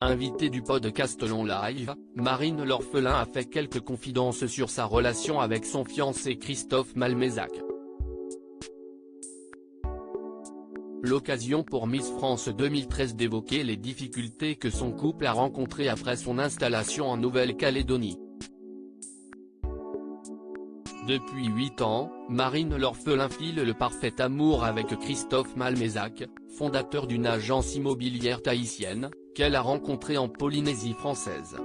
Invitée du podcast Long Live, Marine l'orphelin a fait quelques confidences sur sa relation avec son fiancé Christophe Malmezac. L'occasion pour Miss France 2013 d'évoquer les difficultés que son couple a rencontrées après son installation en Nouvelle-Calédonie. Depuis 8 ans, Marine l'orphelin file le parfait amour avec Christophe Malmezac, fondateur d'une agence immobilière tahitienne, qu'elle a rencontré en Polynésie française.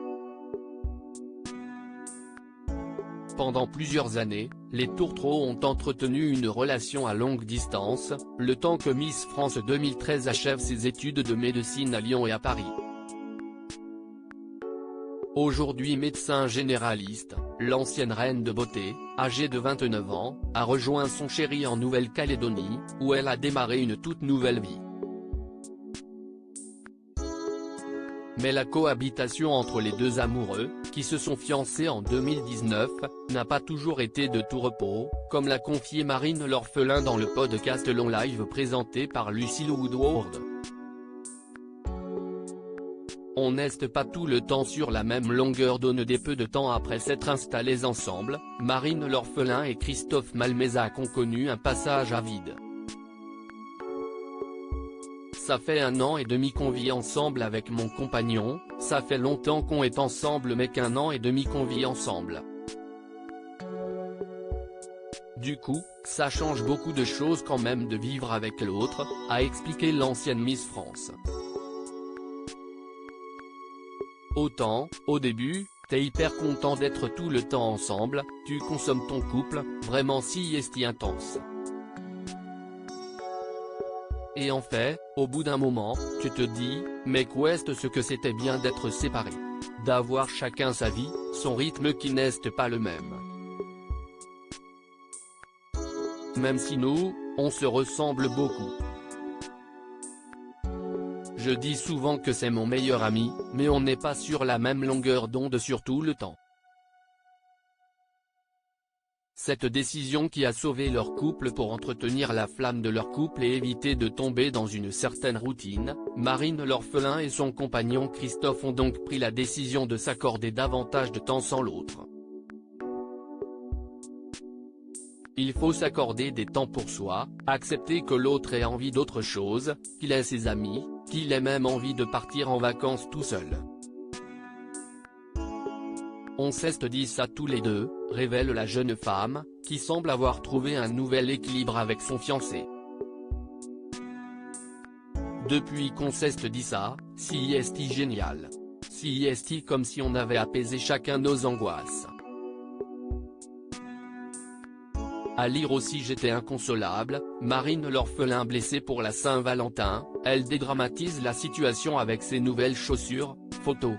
Pendant plusieurs années, les tourtereaux ont entretenu une relation à longue distance, le temps que Miss France 2013 achève ses études de médecine à Lyon et à Paris. Aujourd'hui médecin généraliste, l'ancienne reine de beauté, âgée de 29 ans, a rejoint son chéri en Nouvelle-Calédonie, où elle a démarré une toute nouvelle vie. Mais la cohabitation entre les deux amoureux, qui se sont fiancés en 2019, n'a pas toujours été de tout repos, comme l'a confié Marine l'orphelin dans le podcast Long Live présenté par Lucille Woodward. On n'est pas tout le temps sur la même longueur d'onde. Dès peu de temps après s'être installés ensemble, Marine l'orphelin et Christophe Malmezac ont connu un passage à vide. Ça fait 1 an et demi qu'on vit ensemble avec mon compagnon, ça fait longtemps qu'on est ensemble mais qu'1 an et demi qu'on vit ensemble. Du coup, ça change beaucoup de choses quand même de vivre avec l'autre, a expliqué l'ancienne Miss France. Autant, au début, t'es hyper content d'être tout le temps ensemble, tu consommes ton couple, vraiment si intense. Et en fait, au bout d'un moment, tu te dis, mais qu'est-ce que c'était bien d'être séparés. D'avoir chacun sa vie, son rythme qui n'est pas le même. Même si nous, on se ressemble beaucoup. Je dis souvent que c'est mon meilleur ami, mais on n'est pas sur la même longueur d'onde sur tout le temps. Cette décision qui a sauvé leur couple pour entretenir la flamme de leur couple et éviter de tomber dans une certaine routine, Marine l'orphelin et son compagnon Christophe ont donc pris la décision de s'accorder davantage de temps sans l'autre. Il faut s'accorder des temps pour soi, accepter que l'autre ait envie d'autre chose, qu'il ait ses amis, qu'il ait même envie de partir en vacances tout seul. On s'est dit ça tous les deux, révèle la jeune femme, qui semble avoir trouvé un nouvel équilibre avec son fiancé. Depuis qu'on s'est dit ça, c'est génial. C'est comme si on avait apaisé chacun nos angoisses. À lire aussi J'étais inconsolable, Marine l'orphelin blessée pour la Saint-Valentin, elle dédramatise la situation avec ses nouvelles chaussures, photos.